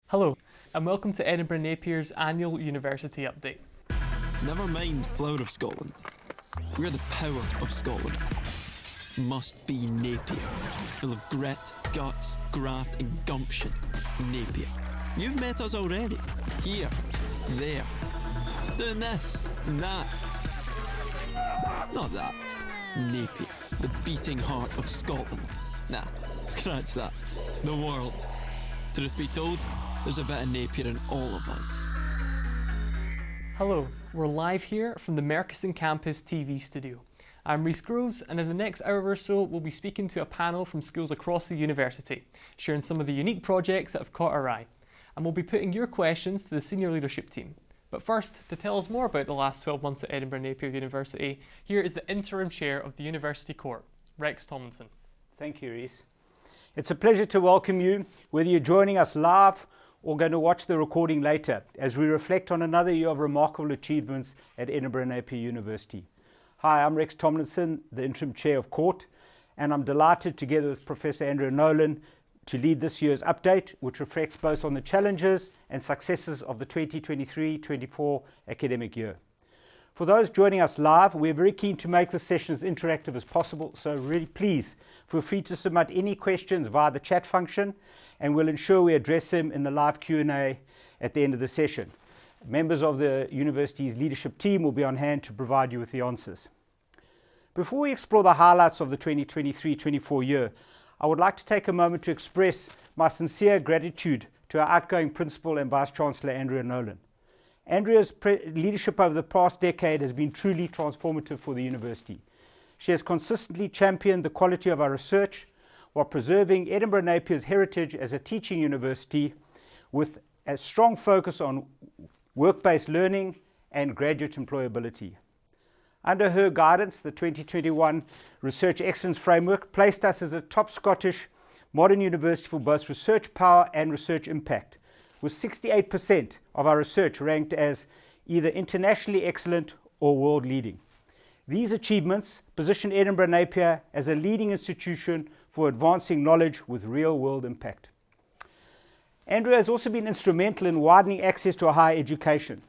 Hello, and welcome to Edinburgh Napier's annual University Update. Never mind flower of Scotland. We're the power of Scotland. Must be Napier. Full of grit, guts, graft and gumption. Napier. You've met us already. Here, there. Doing this and that. Not that. Napier. The beating heart of Scotland. Nah, scratch that. The world. Truth be told, there's a bit of Napier in all of us. Hello, we're live here from the Merchiston Campus TV studio. I'm Rhys Groves, and in the next hour or so we'll be speaking to a panel from schools across the university, sharing some of the unique projects that have caught our eye. And we'll be putting your questions to the senior leadership team. But first, to tell us more about the last 12 months at Edinburgh Napier University, here is the Interim Chair of the University Court, Rex Tomlinson. Thank you, Rhys. It's a pleasure to welcome you, whether you're joining us live or going to watch the recording later, as we reflect on another year of remarkable achievements at Edinburgh Napier University. Hi, I'm Rex Tomlinson, the Interim Chair of Court, and I'm delighted, together with Professor Andrea Nolan, to lead this year's update, which reflects both on the challenges and successes of the 2023-24 academic year. For those joining us live, we're very keen to make this session as interactive as possible, so really please feel free to submit any questions via the chat function, and we'll ensure we address them in the live Q&A at the end of the session. Members of the university's leadership team will be on hand to provide you with the answers. Before we explore the highlights of the 2023-24 year, I would like to take a moment to express my sincere gratitude to our outgoing Principal and Vice-Chancellor, Andrea Nolan. Andrea's leadership over the past decade has been truly transformative for the university. She has consistently championed the quality of our research while preserving Edinburgh Napier's heritage as a teaching university with a strong focus on work-based learning and graduate employability. Under her guidance, the 2021 Research Excellence Framework placed us as a top Scottish modern university for both research power and research impact, with 68% of our research ranked as either internationally excellent or world-leading. These achievements position Edinburgh Napier as a leading institution for advancing knowledge with real-world impact. Andrea has also been instrumental in widening access to higher education.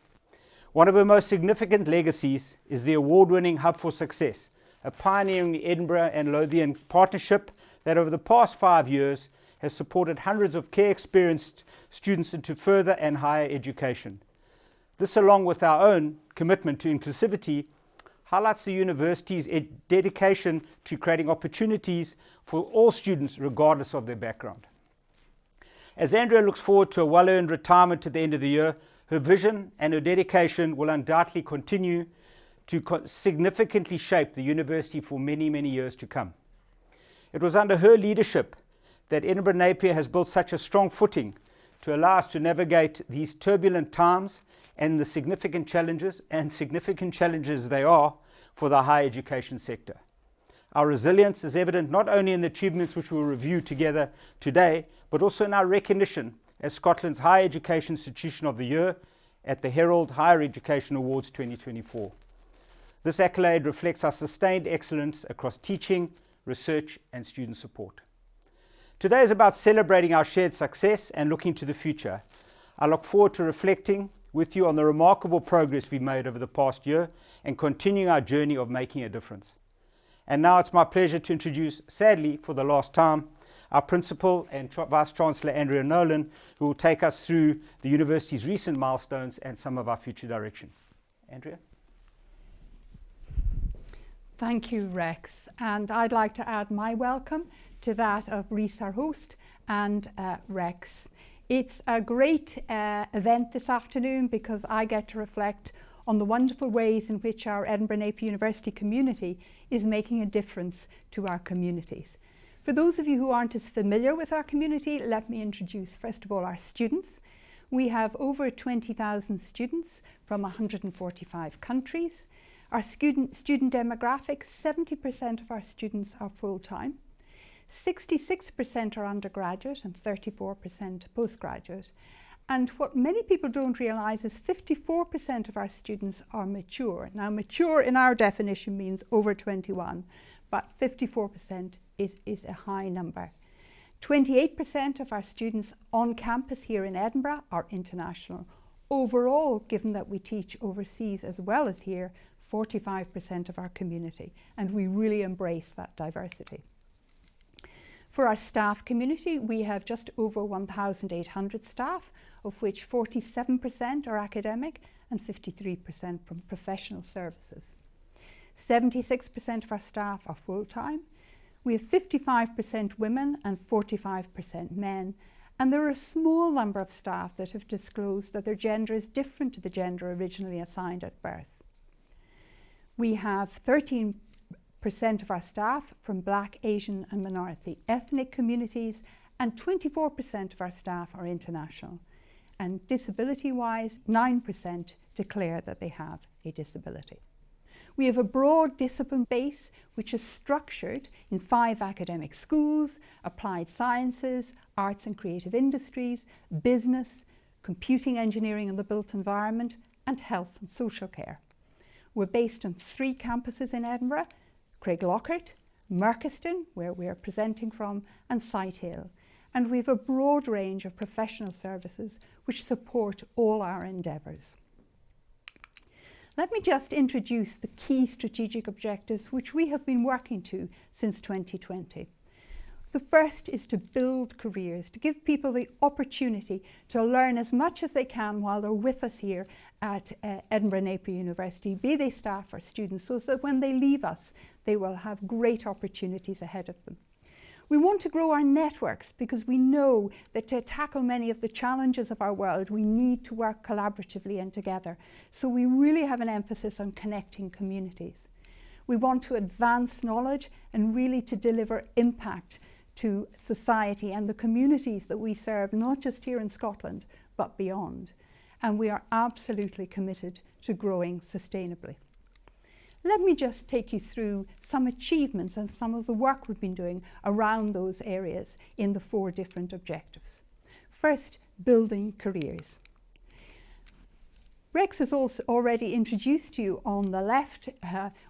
One of her most significant legacies is the award-winning Hub for Success, a pioneering Edinburgh and Lothian partnership that over the past 5 years has supported hundreds of care-experienced students into further and higher education. This, along with our own commitment to inclusivity, highlights the university's dedication to creating opportunities for all students regardless of their background. As Andrea looks forward to a well-earned retirement at the end of the year, her vision and her dedication will undoubtedly continue to significantly shape the university for many, many years to come. It was under her leadership that Edinburgh Napier has built such a strong footing to allow us to navigate these turbulent times and the significant challenges they are for the higher education sector. Our resilience is evident not only in the achievements which we'll review together today, but also in our recognition as Scotland's Higher Education Institution of the Year at the Herald Higher Education Awards 2024. This accolade reflects our sustained excellence across teaching, research and student support. Today is about celebrating our shared success and looking to the future. I look forward to reflecting with you on the remarkable progress we've made over the past year and continuing our journey of making a difference. And now it's my pleasure to introduce, sadly for the last time, our Principal and Vice-Chancellor Andrea Nolan, who will take us through the university's recent milestones and some of our future direction. Andrea? Thank you, Rex. And I'd like to add my welcome to that of Rhys, our host, and Rex. It's a great event this afternoon because I get to reflect on the wonderful ways in which our Edinburgh Napier University community is making a difference to our communities. For those of you who aren't as familiar with our community, let me introduce first of all our students. We have over 20,000 students from 145 countries. Our student demographics, 70% of our students are full-time. 66% are undergraduate and 34% postgraduate. And what many people don't realise is 54% of our students are mature. Now, mature in our definition means over 21, but 54% is a high number. 28% of our students on campus here in Edinburgh are international. Overall, given that we teach overseas as well as here, 45% of our community, and we really embrace that diversity. For our staff community, we have just over 1,800 staff, of which 47% are academic and 53% from professional services. 76% of our staff are full-time. We have 55% women and 45% men, and there are a small number of staff that have disclosed that their gender is different to the gender originally assigned at birth. We have 13% of our staff from Black, Asian and minority ethnic communities, and 24% of our staff are international. And disability-wise, 9% declare that they have a disability. We have a broad discipline base which is structured in 5 academic schools: applied sciences, arts and creative industries, business, computing, engineering and the built environment, and health and social care. We're based on 3 campuses in Edinburgh: Craiglockhart, Merchiston, where we are presenting from, and Sighthill. And we have a broad range of professional services which support all our endeavours. Let me just introduce the key strategic objectives which we have been working to since 2020. The first is to build careers, to give people the opportunity to learn as much as they can while they're with us here at Edinburgh Napier University, be they staff or students, so that when they leave us, they will have great opportunities ahead of them. We want to grow our networks because we know that to tackle many of the challenges of our world, we need to work collaboratively and together. So we really have an emphasis on connecting communities. We want to advance knowledge and really to deliver impact to society and the communities that we serve, not just here in Scotland, but beyond. And we are absolutely committed to growing sustainably. Let me just take you through some achievements and some of the work we've been doing around those areas in the 4 different objectives. First, building careers. Rex has also already introduced you on the left.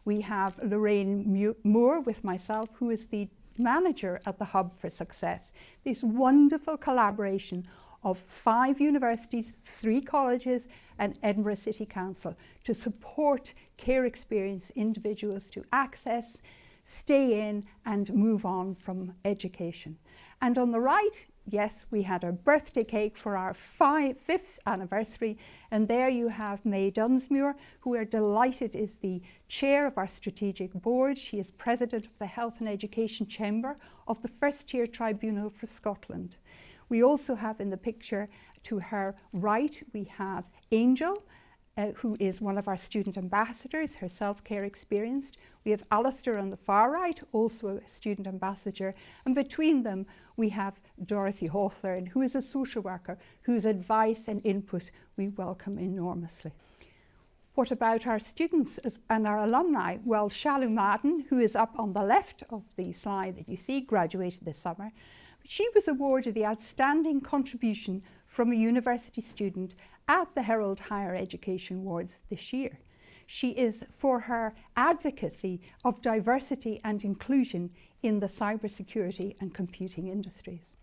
We have Lorraine Moore with myself, who is the manager at the Hub for Success. This wonderful collaboration of 5 universities, 3 colleges and Edinburgh City Council to support care experienced individuals to access, stay in and move on from education. And on the right, yes, we had a birthday cake for our 5th anniversary, and there you have May Dunsmuir, who we are delighted is the chair of our strategic board. She is president of the Health and Education Chamber of the First Tier Tribunal for Scotland. We also have in the picture to her right, we have Angel, who is one of our student ambassadors, herself care experienced. We have Alistair on the far right, also a student ambassador. And between them, we have Dorothy Hawthorne, who is a social worker, whose advice and input we welcome enormously. What about our students and our alumni? Well, Shalu Madden, who is up on the left of the slide that you see, graduated this summer. She was awarded the Outstanding Contribution from a University Student at the Herald Higher Education Awards this year. She is for her advocacy of diversity and inclusion in the cybersecurity and computing industries.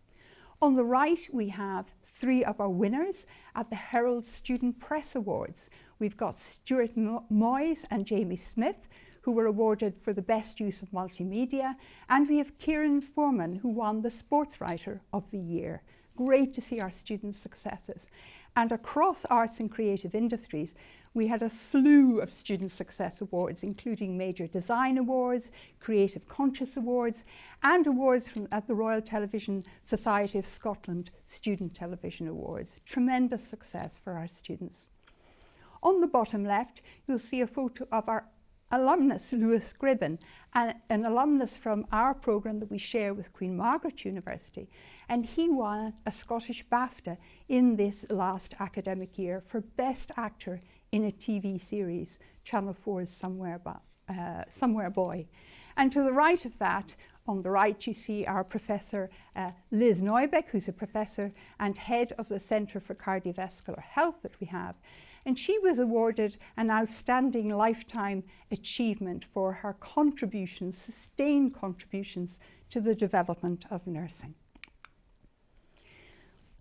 On the right, we have 3 of our winners at the Herald Student Press Awards. We've got Stuart Moyes and Jamie Smith, who were awarded for the best use of multimedia, and we have Kieran Foreman, who won the Sports Writer of the Year. Great to see our students' successes. And across arts and creative industries, we had a slew of student success awards, including major design awards, Creative Conscious Awards, and awards at the Royal Television Society of Scotland Student Television Awards. Tremendous success for our students. On the bottom left, you'll see a photo of our alumnus, Lewis Gribben, an alumnus from our programme that we share with Queen Margaret University. And he won a Scottish BAFTA in this last academic year for Best Actor in a TV series, Channel 4's Somewhere Boy. And to the right of that, on the right, you see our Professor Liz Neubeck, who's a professor and head of the Centre for Cardiovascular Health that we have. And she was awarded an Outstanding Lifetime Achievement for her contributions, sustained contributions to the development of nursing.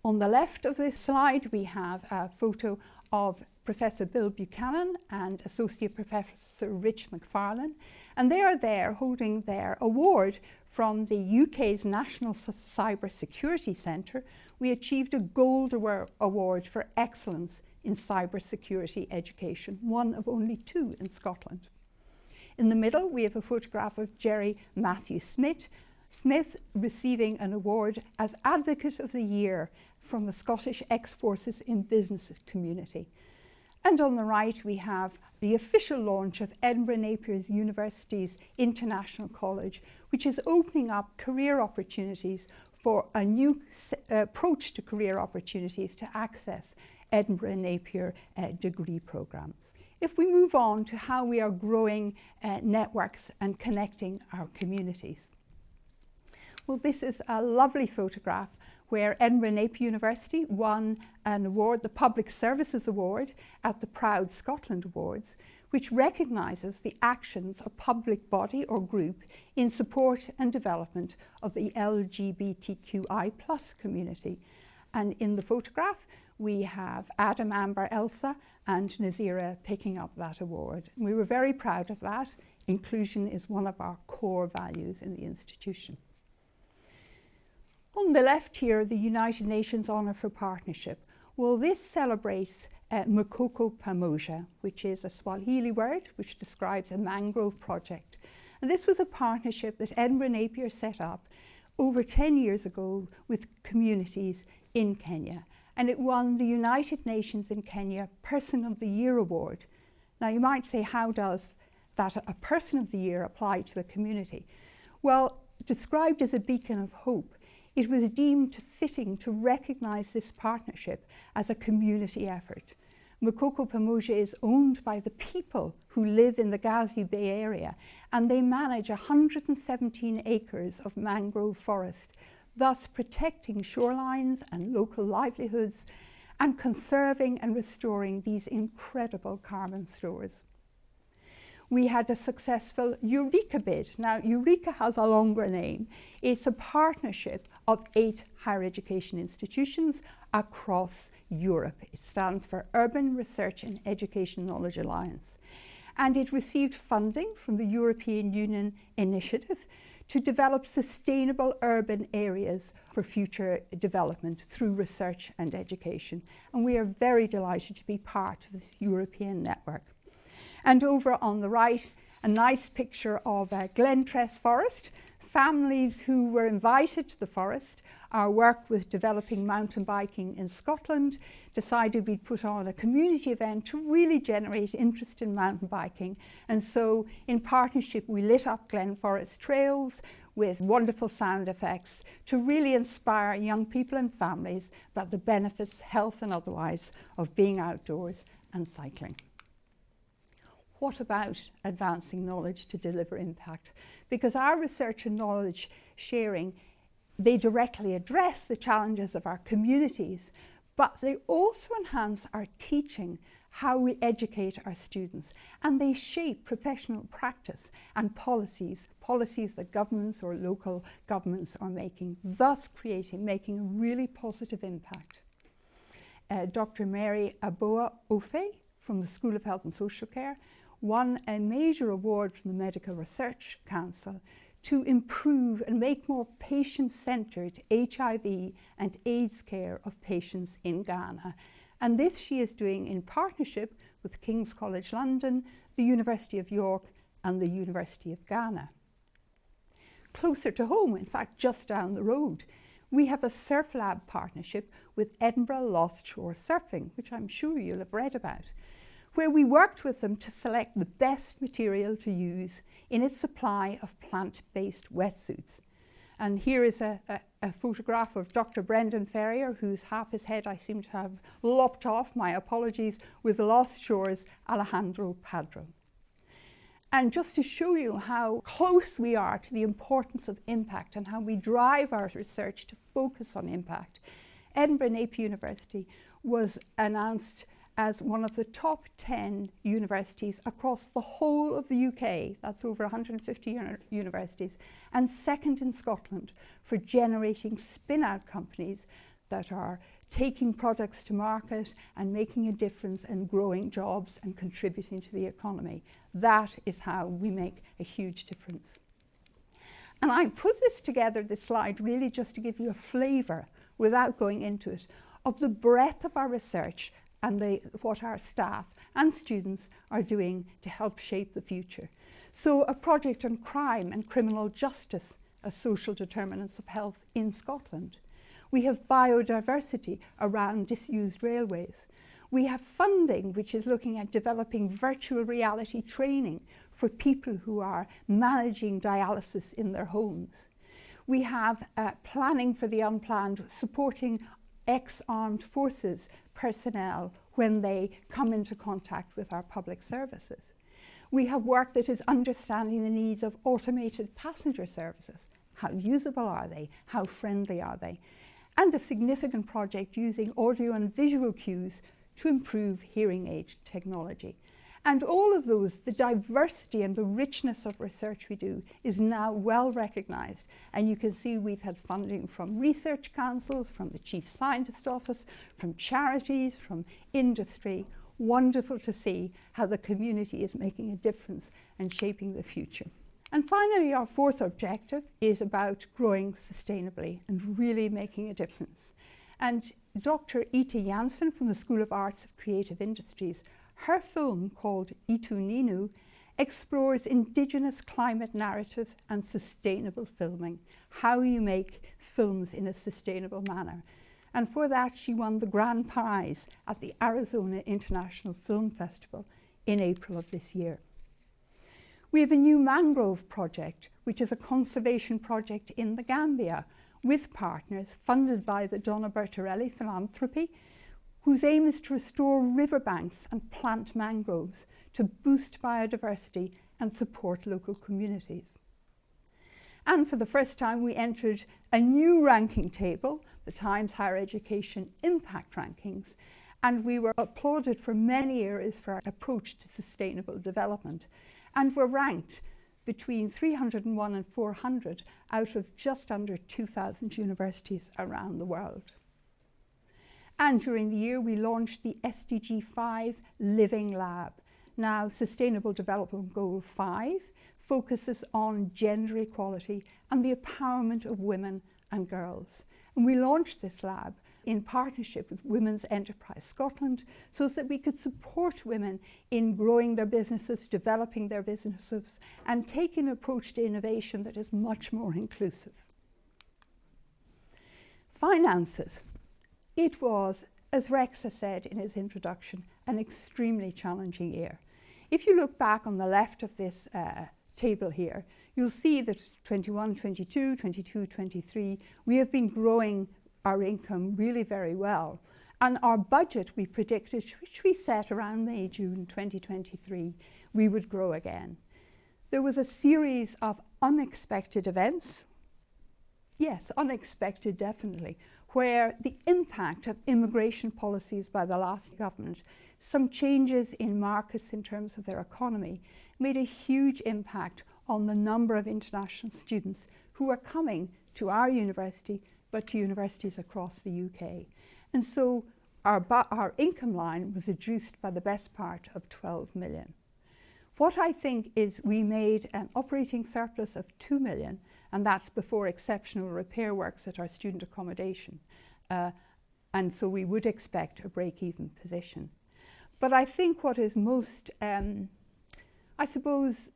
On the left of this slide, we have a photo of Professor Bill Buchanan and Associate Professor Rich McFarlane, and they are there holding their award from the UK's National Cyber Security Centre. We achieved a Gold Award for Excellence in Cyber Security Education, one of only 2 in Scotland. In the middle, we have a photograph of Jerry Matthew Smith receiving an award as Advocate of the Year from the Scottish Ex-Forces in Business community. And on the right, we have the official launch of Edinburgh Napier University's International College, which is opening up career opportunities for a new approach to career opportunities to access Edinburgh Napier degree programmes. If we move on to how we are growing networks and connecting our communities. Well, this is a lovely photograph where Edinburgh Napier University won an award, the Public Services Award, at the Proud Scotland Awards, which recognises the actions of public body or group in support and development of the LGBTQI+ community. And in the photograph, we have Adam, Amber, Elsa and Nazira picking up that award. And we were very proud of that. Inclusion is one of our core values in the institution. On the left here, the United Nations Honour for Partnership. Well, this celebrates Mukoko Pamoja, which is a Swahili word which describes a mangrove project. And this was a partnership that Edinburgh Napier set up over 10 years ago with communities in Kenya. And it won the United Nations in Kenya Person of the Year Award. Now you might say, how does that a Person of the Year apply to a community? Well, described as a beacon of hope, it was deemed fitting to recognise this partnership as a community effort. Mukoko Pamoja is owned by the people who live in the Gazi Bay area, and they manage 117 acres of mangrove forest, thus protecting shorelines and local livelihoods and conserving and restoring these incredible carbon stores. We had a successful Eureka bid. Now, Eureka has a longer name. It's a partnership of 8 higher education institutions across Europe. It stands for Urban Research and Education Knowledge Alliance. And it received funding from the European Union initiative to develop sustainable urban areas for future development through research and education. And we are very delighted to be part of this European network. And over on the right, a nice picture of Glentress Forest. Families who were invited to the forest, our work with developing mountain biking in Scotland, decided we'd put on a community event to really generate interest in mountain biking. And so in partnership, we lit up Glen Forest trails with wonderful sound effects to really inspire young people and families about the benefits, health and otherwise, of being outdoors and cycling. What about advancing knowledge to deliver impact? Because our research and knowledge sharing, they directly address the challenges of our communities, but they also enhance our teaching, how we educate our students, and they shape professional practice and policies that governments or local governments are making, thus making a really positive impact. Dr. Mary Aboa Ofe from the School of Health and Social Care won a major award from the Medical Research Council to improve and make more patient-centred HIV and AIDS care of patients in Ghana. And this she is doing in partnership with King's College London, the University of York and the University of Ghana. Closer to home, in fact just down the road, we have a Surf Lab partnership with Edinburgh Lost Shore Surfing, which I'm sure you'll have read about, where we worked with them to select the best material to use in its supply of plant-based wetsuits. And here is a photograph of Dr. Brendan Ferrier, whose half his head I seem to have lopped off, my apologies, with Lost Shore's Alejandro Padro. And just to show you how close we are to the importance of impact and how we drive our research to focus on impact, Edinburgh Napier University was announced as one of the top 10 universities across the whole of the UK, that's over 150 universities, and second in Scotland for generating spin-out companies that are taking products to market and making a difference and growing jobs and contributing to the economy. That is how we make a huge difference. And I put this together, this slide, really just to give you a flavour, without going into it, of the breadth of our research and what our staff and students are doing to help shape the future. So a project on crime and criminal justice as social determinants of health in Scotland. We have biodiversity around disused railways. We have funding which is looking at developing virtual reality training for people who are managing dialysis in their homes. We have planning for the unplanned, supporting ex-armed forces personnel when they come into contact with our public services. We have work that is understanding the needs of automated passenger services. How usable are they? How friendly are they? And a significant project using audio and visual cues to improve hearing aid technology. And all of those, the diversity and the richness of research we do is now well recognised. And you can see we've had funding from research councils, from the Chief Scientist Office, from charities, from industry. Wonderful to see how the community is making a difference and shaping the future. And finally, our fourth objective is about growing sustainably and really making a difference. And Dr. Ita Janssen from the School of Arts of Creative Industries, her film called Itu Ninu explores Indigenous climate narrative and sustainable filming, how you make films in a sustainable manner. And for that, she won the grand prize at the Arizona International Film Festival in April of this year. We have a new mangrove project, which is a conservation project in the Gambia with partners funded by the Donna Bertarelli Philanthropy, whose aim is to restore riverbanks and plant mangroves to boost biodiversity and support local communities. And for the first time, we entered a new ranking table, the Times Higher Education Impact Rankings, and we were applauded for many areas for our approach to sustainable development. And were ranked between 301 and 400 out of just under 2,000 universities around the world. And during the year, we launched the SDG 5 Living Lab. Now, Sustainable Development Goal 5 focuses on gender equality and the empowerment of women and girls. And we launched this lab in partnership with Women's Enterprise Scotland so that we could support women in growing their businesses, developing their businesses, and taking an approach to innovation that is much more inclusive. Finances. It was, as Rex has said in his introduction, an extremely challenging year. If you look back on the left of this table here, you'll see that 21, 22, 22, 23, we have been growing our income really very well. And our budget, we predicted, which we set around May, June 2023, we would grow again. There was a series of unexpected events. Yes, unexpected definitely, where the impact of immigration policies by the last government, some changes in markets in terms of their economy, made a huge impact on the number of international students who are coming to our university, but to universities across the UK. And so our income line was reduced by the best part of 12 million. What I think is we made an operating surplus of 2 million, and that's before exceptional repair works at our student accommodation. And so we would expect a break-even position. But I think what is most, I suppose,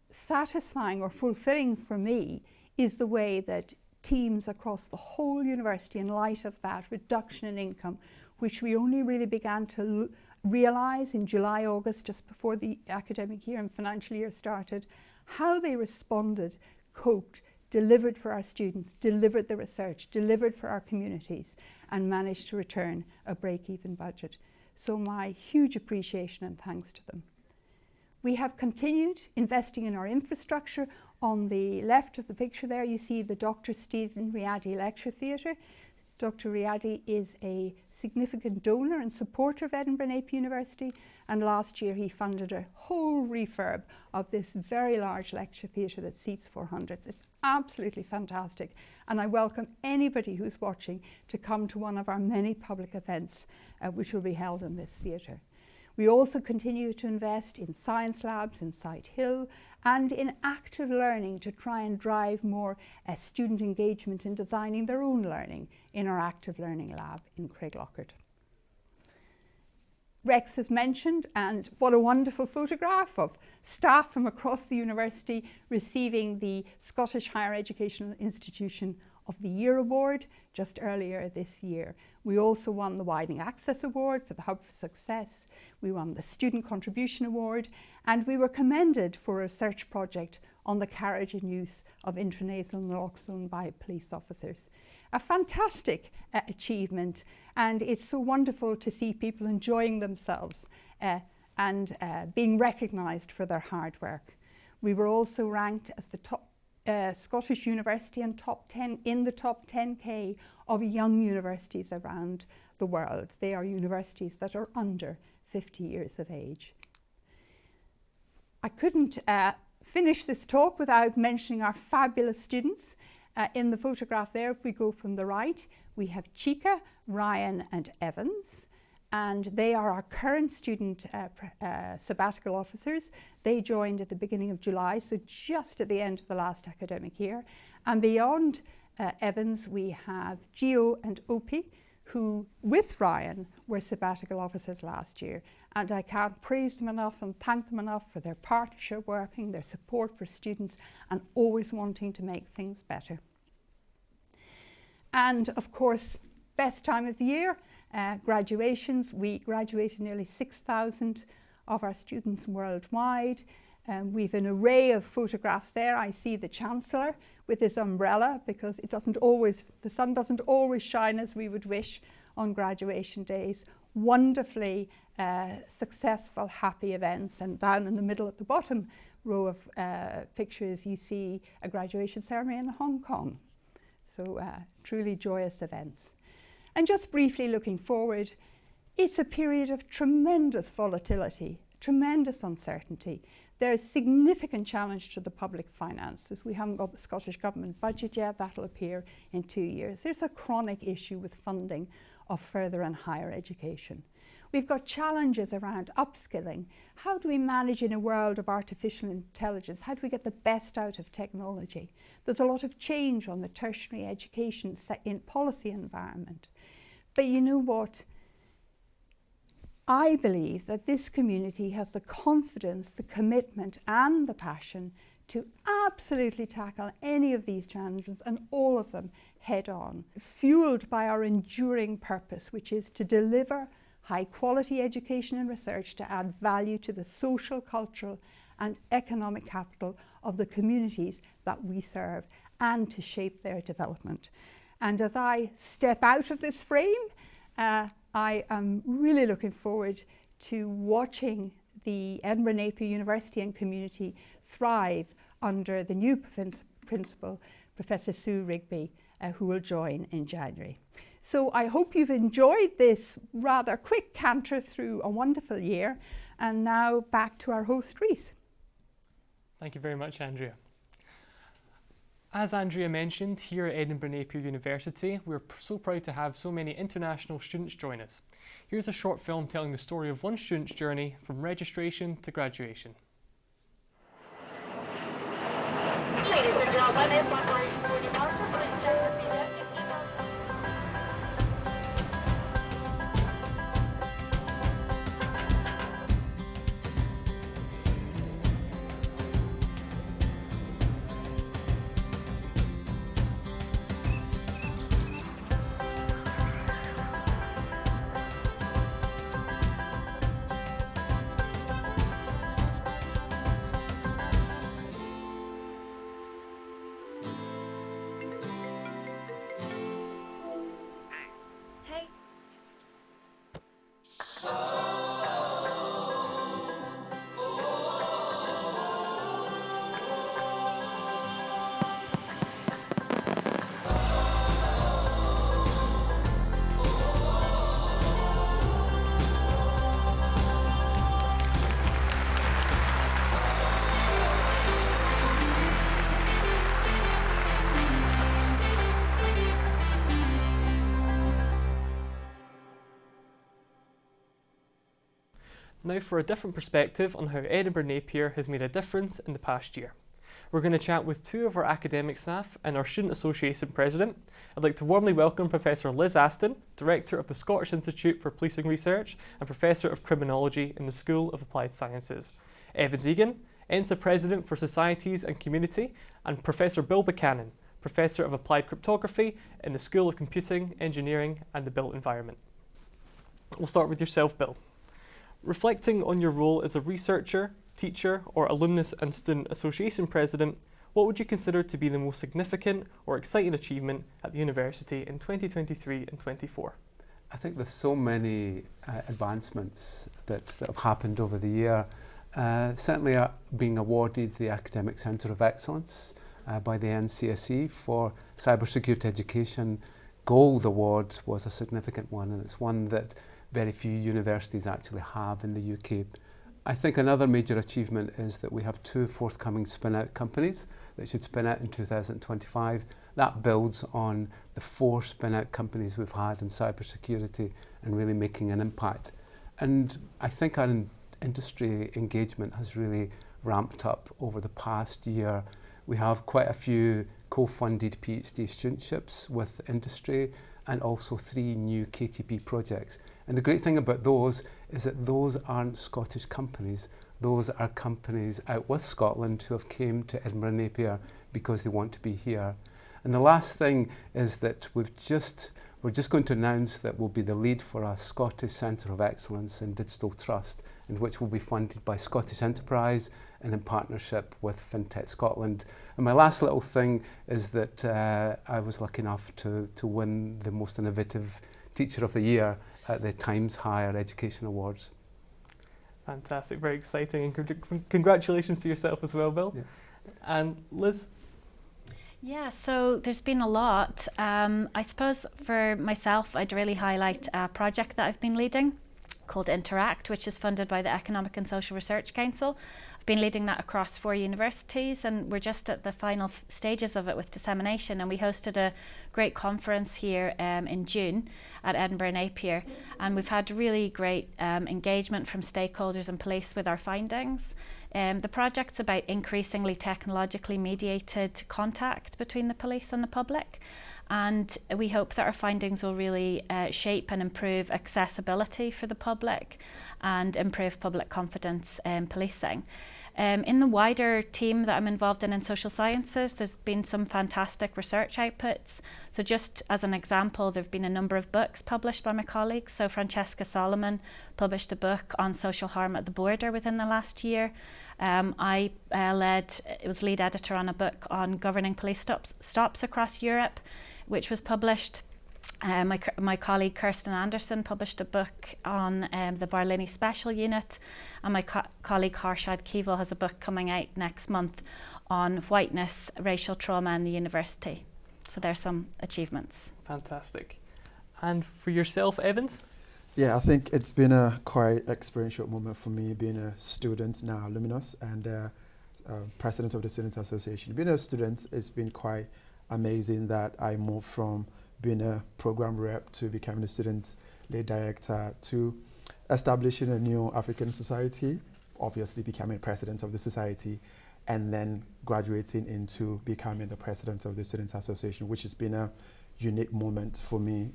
satisfying or fulfilling for me is the way that teams across the whole university, in light of that reduction in income, which we only really began to realise in July, August, just before the academic year and financial year started, how they responded, coped, delivered for our students, delivered the research, delivered for our communities, and managed to return a break-even budget. So my huge appreciation and thanks to them. We have continued investing in our infrastructure. On the left of the picture there, you see the Dr. Stephen Riadi Lecture Theatre. Dr. Riadi is a significant donor and supporter of Edinburgh Napier University, and last year he funded a whole refurb of this very large lecture theatre that seats 400. It's absolutely fantastic, and I welcome anybody who's watching to come to one of our many public events which will be held in this theatre. We also continue to invest in science labs in Side Hill and in active learning to try and drive more student engagement in designing their own learning in our active learning lab in Craiglockhart. Rex has mentioned, and what a wonderful photograph of staff from across the university receiving the Scottish Higher Educational Institution of the Year Award just earlier this year. We also won the Widening Access Award for the Hub for Success. We won the Student Contribution Award, and we were commended for a research project on the carriage and use of intranasal naloxone by police officers. A fantastic achievement, and it's so wonderful to see people enjoying themselves and being recognised for their hard work. We were also ranked as the top Scottish university and in the top 10k of young universities around the world. They are universities that are under 50 years of age. I couldn't finish this talk without mentioning our fabulous students. In the photograph there, if we go from the right, we have Chica, Ryan and Evans, and they are our current student sabbatical officers. They joined at the beginning of July, so just at the end of the last academic year. And beyond Evans, we have Gio and Opie, who, with Ryan, were sabbatical officers last year. And I can't praise them enough and thank them enough for their partnership working, their support for students, and always wanting to make things better. And of course, best time of the year, graduations. We graduated nearly 6,000 of our students worldwide. We've an array of photographs there. I see the Chancellor with his umbrella because the sun doesn't always shine as we would wish on graduation days. Wonderfully successful, happy events. And down in the middle at the bottom row of pictures, you see a graduation ceremony in Hong Kong. So truly joyous events. And just briefly looking forward, it's a period of tremendous volatility, tremendous uncertainty. There's significant challenge to the public finances. We haven't got the Scottish Government budget yet. That'll appear in 2 years. There's a chronic issue with funding of further and higher education. We've got challenges around upskilling. How do we manage in a world of artificial intelligence? How do we get the best out of technology? There's a lot of change on the tertiary education in policy environment. But you know what? I believe that this community has the confidence, the commitment and the passion to absolutely tackle any of these challenges, and all of them head on, fueled by our enduring purpose, which is to deliver high quality education and research to add value to the social, cultural and economic capital of the communities that we serve and to shape their development. And as I step out of this frame, I am really looking forward to watching the Edinburgh Napier University and community thrive under the new principal, Professor Sue Rigby, who will join in January. So I hope you've enjoyed this rather quick canter through a wonderful year. And now back to our host, Rhys. Thank you very much, Andrea. As Andrea mentioned, here at Edinburgh Napier University, we're so proud to have so many international students join us. Here's a short film telling the story of one student's journey from registration to graduation. Ladies and gentlemen, it's my great departure. Please check the seat. Now for a different perspective on how Edinburgh Napier has made a difference in the past year. We're going to chat with two of our academic staff and our Student Association President. I'd like to warmly welcome Professor Liz Aston, Director of the Scottish Institute for Policing Research and Professor of Criminology in the School of Applied Sciences, Evan Egan, ENSA President for Societies and Community, and Professor Bill Buchanan, Professor of Applied Cryptography in the School of Computing, Engineering and the Built Environment. We'll start with yourself, Bill. Reflecting on your role as a researcher, teacher or alumnus and student association president, what would you consider to be the most significant or exciting achievement at the university in 2023 and 24? I think there's so many advancements that have happened over the year. Certainly being awarded the Academic Centre of Excellence by the NCSE for Cybersecurity Education Gold Award was a significant one, and it's one that very few universities actually have in the UK. I think another major achievement is that we have 2 forthcoming spin-out companies that should spin out in 2025. That builds on the 4 spin-out companies we've had in cybersecurity and really making an impact. And I think our industry engagement has really ramped up over the past year. We have quite a few co-funded PhD studentships with industry and also 3 new KTP projects. And the great thing about those is that those aren't Scottish companies. Those are companies out with Scotland who have came to Edinburgh Napier because they want to be here. And the last thing is that we're just going to announce that we'll be the lead for a Scottish Centre of Excellence in Digital Trust, and which will be funded by Scottish Enterprise and in partnership with FinTech Scotland. And my last little thing is that I was lucky enough to win the Most Innovative Teacher of the Year at the Times Higher Education Awards. Fantastic, very exciting, and congratulations to yourself as well, Bill. Yeah. And Liz? Yeah, so there's been a lot. I suppose for myself, I'd really highlight a project that I've been leading called Interact, which is funded by the Economic and Social Research Council. I've been leading that across 4 universities, and we're just at the final stages of it with dissemination, and we hosted a great conference here in June at Edinburgh Napier, and we've had really great engagement from stakeholders and police with our findings. The project's about increasingly technologically mediated contact between the police and the public, and we hope that our findings will really shape and improve accessibility for the public and improve public confidence in policing. In the wider team that I'm involved in social sciences, there's been some fantastic research outputs. So just as an example, there have been a number of books published by my colleagues. So Francesca Solomon published a book on social harm at the border within the last year. I was lead editor on a book on governing police stops across Europe, which was published. My colleague Kirsten Anderson published a book on the Barlini Special Unit, and my colleague Harshad Keeval has a book coming out next month on whiteness, racial trauma in the university. So there's some achievements. Fantastic. And for yourself, Evans? Yeah, I think it's been a quite experiential moment for me, being a student, now alumnus, and president of the Students Association. Being a student, it's been quite amazing that I moved from being a program rep to becoming a student lead director to establishing a new African society, obviously becoming president of the society, and then graduating into becoming the president of the Students Association, which has been a unique moment for me.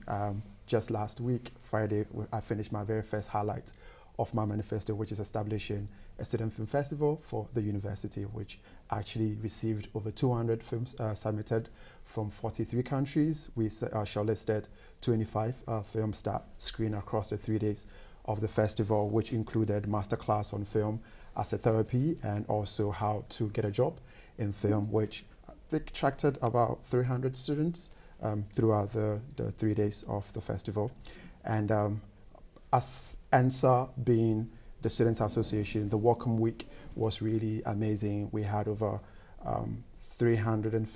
Just last week, Friday, I finished my very first highlight of my manifesto, which is establishing a student film festival for the university, which actually received over 200 films submitted from 43 countries. We shortlisted 25 films that screen across the 3 days of the festival, which included masterclass on film as a therapy and also how to get a job in film, which they attracted about 300 students throughout the 3 days of the festival. And as ENSA being the Students Association, the Welcome Week was really amazing. We had over 3,500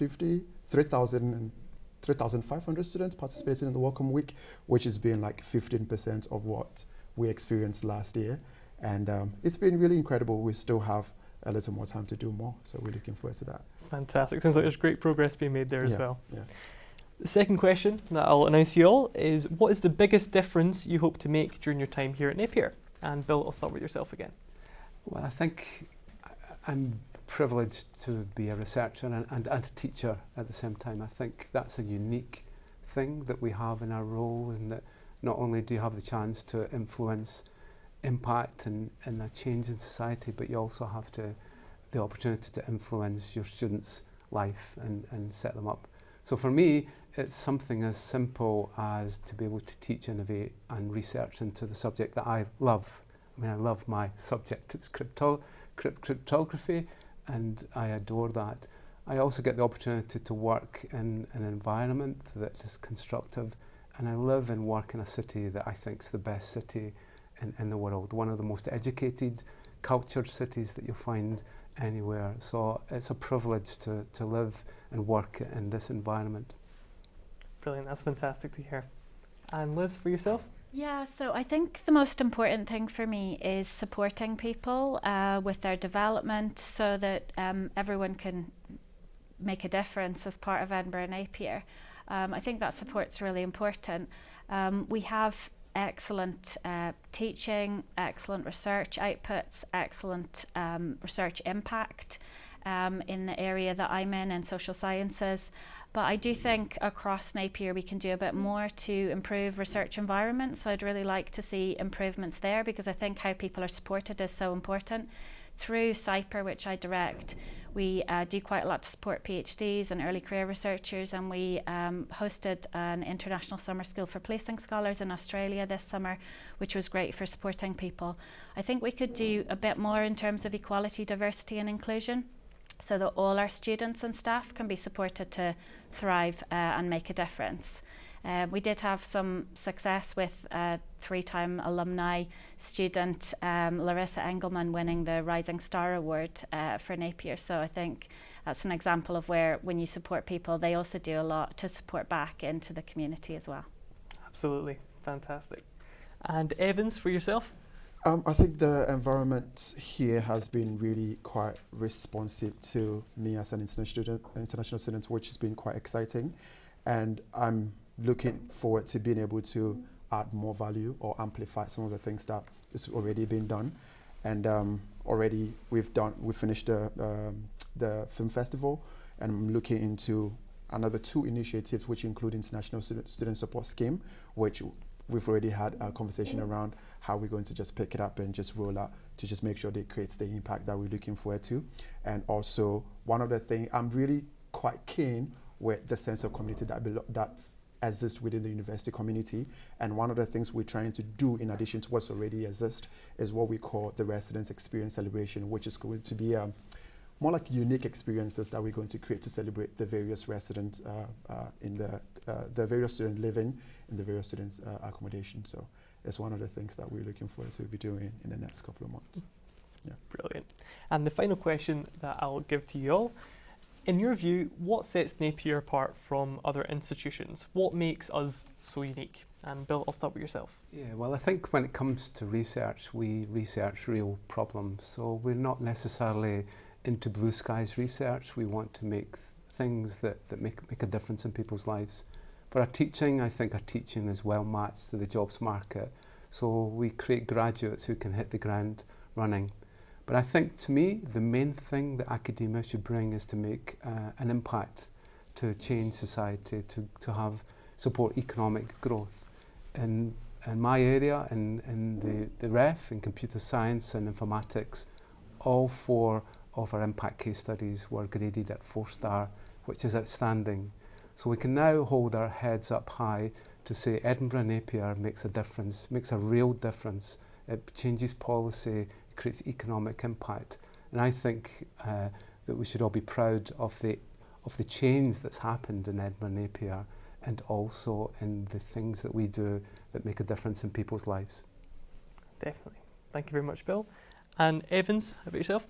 students participating in the Welcome Week, which has been like 15% of what we experienced last year. And it's been really incredible. We still have a little more time to do more, so we're looking forward to that. Fantastic. Sounds like there's great progress being made there as well. Yeah. The second question that I'll announce to you all is, what is the biggest difference you hope to make during your time here at Napier? And Bill, I'll start with yourself again. Well, I think I'm privileged to be a researcher and a teacher at the same time. I think that's a unique thing that we have in our role, and that not only do you have the chance to influence impact and a change in society, but you also have the opportunity to influence your students' life and set them up. So for me, it's something as simple as to be able to teach, innovate and research into the subject that I love. I mean, I love my subject. It's cryptography, and I adore that. I also get the opportunity to work in an environment that is constructive, and I live and work in a city that I think is the best city in the world, one of the most educated, cultured cities that you'll find anywhere. So it's a privilege to live and work in this environment. Brilliant, that's fantastic to hear. And Liz, for yourself? Yeah, so I think the most important thing for me is supporting people with their development so that everyone can make a difference as part of Edinburgh Napier. I think that support's really important. We have excellent teaching, excellent research outputs, excellent research impact in the area that I'm in social sciences. But I do think across Napier we can do a bit more to improve research environment. So I'd really like to see improvements there, because I think how people are supported is so important. Through CYPR, which I direct, we do quite a lot to support PhDs and early career researchers, and we hosted an international summer school for policing scholars in Australia this summer, which was great for supporting people. I think we could do a bit more in terms of equality, diversity and inclusion, so that all our students and staff can be supported to thrive and make a difference. We did have some success with a 3-time alumni student, Larissa Engelman, winning the Rising Star Award for Napier. So I think that's an example of where, when you support people, they also do a lot to support back into the community as well. Absolutely, fantastic. And Evans, for yourself? I think the environment here has been really quite responsive to me as an international student, which has been quite exciting. And I'm looking forward to being able to add more value or amplify some of the things that is already been done. And already we finished the film festival, and I'm looking into another 2 initiatives, which include International Student Support Scheme, which we've already had a conversation around how we're going to just pick it up and just roll out to just make sure that it creates the impact that we're looking forward to. And also, one of the things I'm really quite keen with the sense of community that exists within the university community. And one of the things we're trying to do, in addition to what's already exists, is what we call the Residence Experience Celebration, which is going to be more like unique experiences that we're going to create to celebrate the various residents in the various students living in the various students' accommodation. So it's one of the things that we're looking forward to be doing in the next couple of months. Yeah. Brilliant. And the final question that I'll give to you all: in your view, what sets Napier apart from other institutions? What makes us so unique? And Bill, I'll start with yourself. Yeah, well, I think when it comes to research, we research real problems. So we're not necessarily into blue skies research. We want to make things that make a difference in people's lives. For our teaching, I think our teaching is well matched to the jobs market. So we create graduates who can hit the ground running. But I think, to me, the main thing that academia should bring is to make an impact, to change society, to have support economic growth. In my area, in the REF, in computer science and informatics, all 4 of our impact case studies were graded at 4-star, which is outstanding. So we can now hold our heads up high to say Edinburgh Napier makes a difference, makes a real difference. It changes policy, it creates economic impact. And I think that we should all be proud of the change that's happened in Edinburgh Napier, and also in the things that we do that make a difference in people's lives. Definitely. Thank you very much, Bill. And Evans, how about yourself?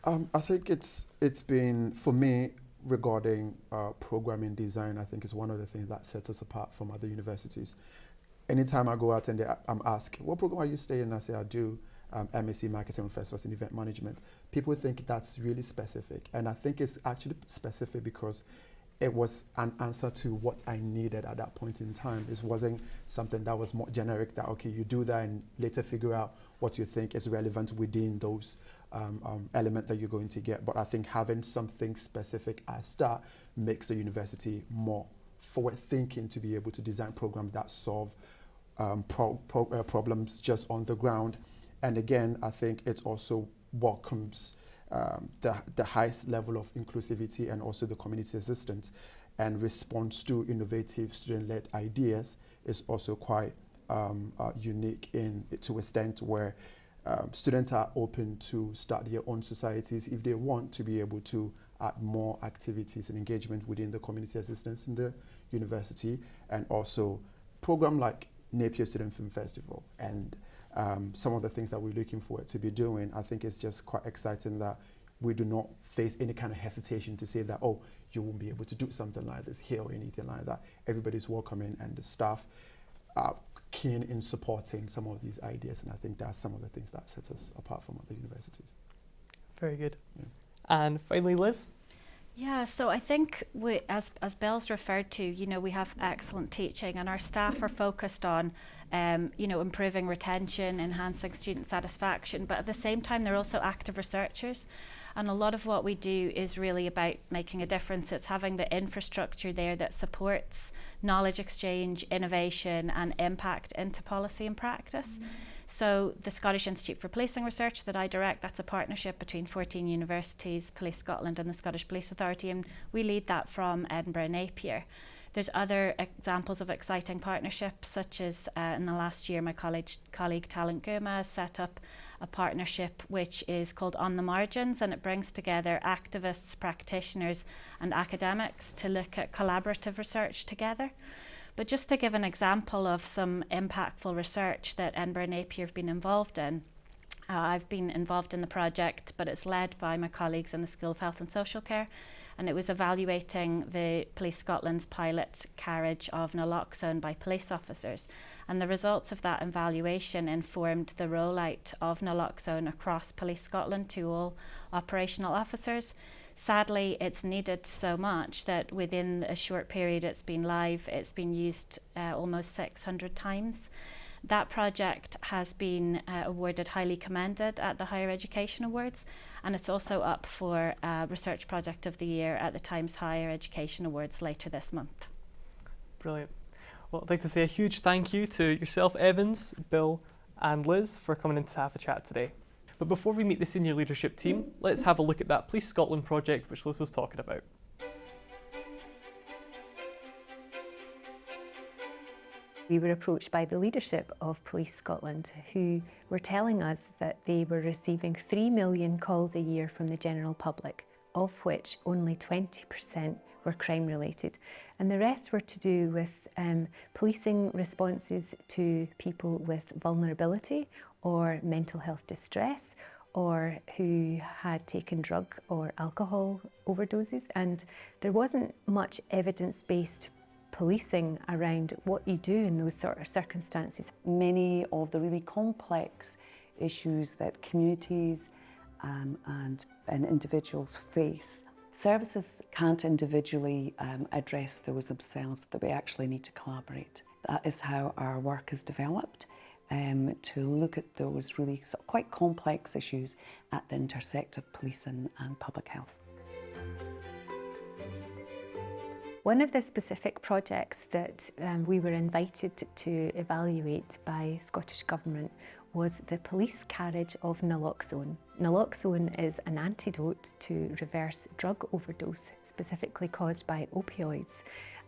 I think it's been, for me, regarding programming design, I think is one of the things that sets us apart from other universities. Anytime I go out and I'm asked, what program are you studying? And I say, I do MSc Marketing and Festivals and Event Management. People think that's really specific. And I think it's actually specific because it was an answer to what I needed at that point in time. It wasn't something that was more generic that, okay, you do that and later figure out what you think is relevant within those element that you're going to get. But I think having something specific as that makes the university more forward thinking to be able to design programs that solve problems just on the ground. And again, I think it also welcomes the highest level of inclusivity and also the community assistance, and response to innovative student-led ideas is also quite unique to an extent where students are open to start their own societies if they want to be able to add more activities and engagement within the community assistance in the university, and also program like Napier Student Film Festival and some of the things that we're looking forward to be doing. I think it's just quite exciting that we do not face any kind of hesitation to say that, oh, you won't be able to do something like this here or anything like that. Everybody's welcoming, and the staff are keen in supporting some of these ideas, and I think that's some of the things that sets us apart from other universities. Very good. Yeah. And finally, Liz? Yeah, so I think as Bill's referred to, we have excellent teaching, and our staff are focused on, improving retention, enhancing student satisfaction, but at the same time, they're also active researchers. And a lot of what we do is really about making a difference. It's having the infrastructure there that supports knowledge exchange, innovation, and impact into policy and practice. So the Scottish Institute for Policing Research that I direct, that's a partnership between 14 universities, Police Scotland and the Scottish Police Authority, and we lead that from Edinburgh Napier. There's other examples of exciting partnerships, such as in the last year my colleague Talent Guma set up a partnership which is called On the Margins, and it brings together activists, practitioners and academics to look at collaborative research together. But just to give an example of some impactful research that Edinburgh Napier have been involved in, I've been involved in the project, but it's led by my colleagues in the School of Health and Social Care, and it was evaluating the Police Scotland's pilot carriage of naloxone by police officers. And the results of that evaluation informed the rollout of naloxone across Police Scotland to all operational officers. Sadly, it's needed so much that within a short period it's been live, it's been used almost 600 times. That project has been awarded Highly Commended at the Higher Education Awards, and it's also up for Research Project of the Year at the Times Higher Education Awards later this month. Brilliant. Well, I'd like to say a huge thank you to yourself, Evans, Bill and Liz, for coming in to have a chat today. But before we meet the senior leadership team, let's have a look at that Police Scotland project which Liz was talking about. We were approached by the leadership of Police Scotland, who were telling us that they were receiving 3 million calls a year from the general public, of which only 20% were crime related. And the rest were to do with policing responses to people with vulnerability or mental health distress, or who had taken drug or alcohol overdoses. And there wasn't much evidence-based policing around what you do in those sort of circumstances. Many of the really complex issues that communities and individuals face, services can't individually address those themselves, that we actually need to collaborate. That is how our work is developed, to look at those really sort of quite complex issues at the intersect of police and public health. One of the specific projects that we were invited to evaluate by Scottish Government was the police carriage of naloxone. Naloxone is an antidote to reverse drug overdose, specifically caused by opioids.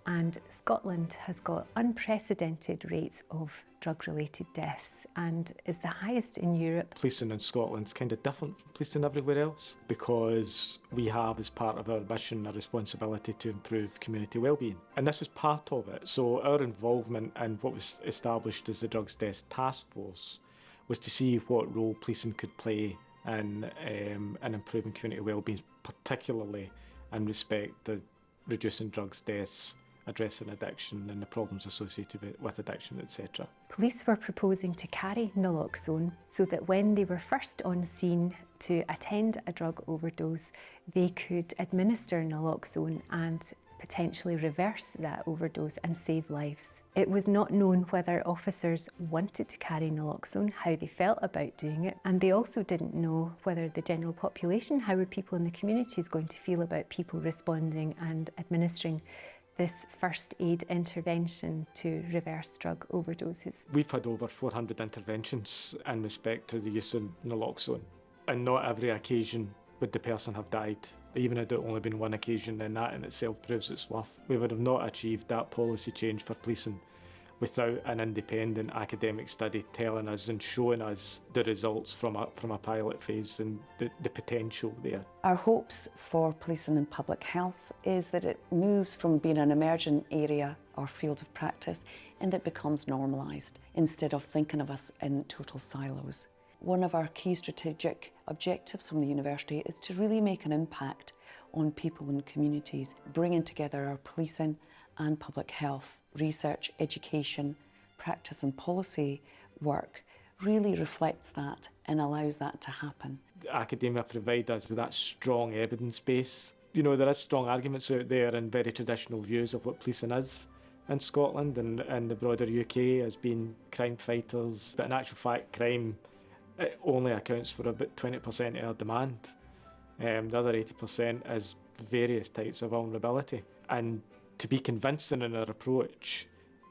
And Scotland has got unprecedented rates of drug-related deaths and is the highest in Europe. Policing in Scotland is kind of different from policing everywhere else because we have, as part of our mission, a responsibility to improve community wellbeing. And this was part of it. So our involvement in what was established as the Drugs Deaths Task Force was to see what role policing could play in improving community wellbeing, particularly in respect to reducing drugs deaths, addressing addiction and the problems associated with addiction, etc. Police were proposing to carry naloxone so that when they were first on scene to attend a drug overdose, they could administer naloxone and potentially reverse that overdose and save lives. It was not known whether officers wanted to carry naloxone, how they felt about doing it, and they also didn't know whether the general population, how were people in the communities going to feel about people responding and administering this first aid intervention to reverse drug overdoses. We've had over 400 interventions in respect to the use of naloxone, and not every occasion would the person have died. Even if it had only been one occasion, and that in itself proves its worth. We would have not achieved that policy change for policing without an independent academic study telling us and showing us the results from a pilot phase and the potential there. Our hopes for policing and public health is that it moves from being an emergent area or field of practice and it becomes normalised instead of thinking of us in total silos. One of our key strategic objectives from the university is to really make an impact on people and communities, bringing together our policing and public health, research, education, practice and policy work really reflects that and allows that to happen. Academia provide us with that strong evidence base. You know, there is strong arguments out there and very traditional views of what policing is in Scotland and the broader UK as being crime fighters, but in actual fact crime it only accounts for about 20% of our demand. The other 80% is various types of vulnerability. And to be convincing in our approach,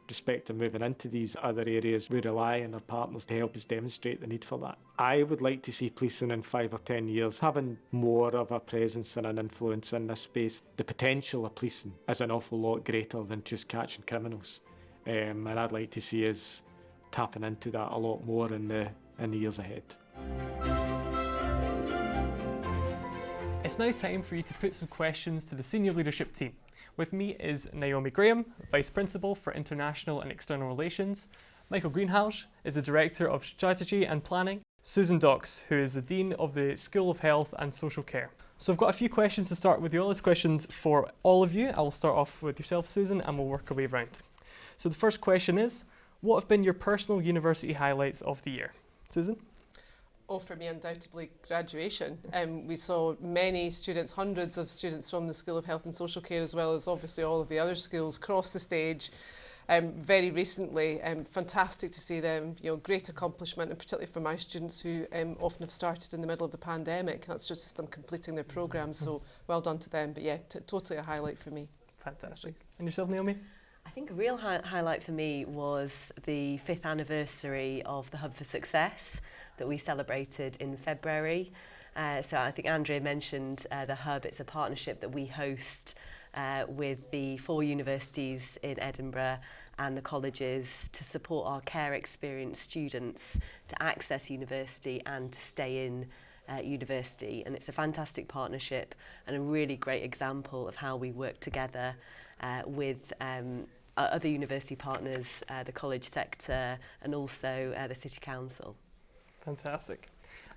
respect to moving into these other areas, we rely on our partners to help us demonstrate the need for that. I would like to see policing in 5 or 10 years having more of a presence and an influence in this space. The potential of policing is an awful lot greater than just catching criminals. And I'd like to see us tapping into that a lot more in the years ahead. It's now time for you to put some questions to the senior leadership team. With me is Naomi Graham, Vice Principal for International and External Relations. Michael Greenhalgh is the Director of Strategy and Planning. Susan Docks, who is the Dean of the School of Health and Social Care. So I've got a few questions to start with you all. These questions for all of you. I will start off with yourself, Susan, and we'll work our way around. So the first question is, what have been your personal university highlights of the year? Susan? Oh, for me, undoubtedly graduation. We saw many students, hundreds of students from the School of Health and Social Care, as well as obviously all of the other schools, cross the stage very recently. Fantastic to see them, you know, great accomplishment, and particularly for my students who often have started in the middle of the pandemic. That's just them completing their programmes, so well done to them. But yeah, totally a highlight for me. Fantastic. And yourself, Naomi? I think a real highlight for me was the 5th anniversary of the Hub for Success that we celebrated in February. So I think Andrea mentioned the Hub. It's a partnership that we host with the 4 universities in Edinburgh and the colleges to support our care experience students to access university and to stay in university. And it's a fantastic partnership and a really great example of how we work together with other university partners, the college sector and also the City Council. Fantastic.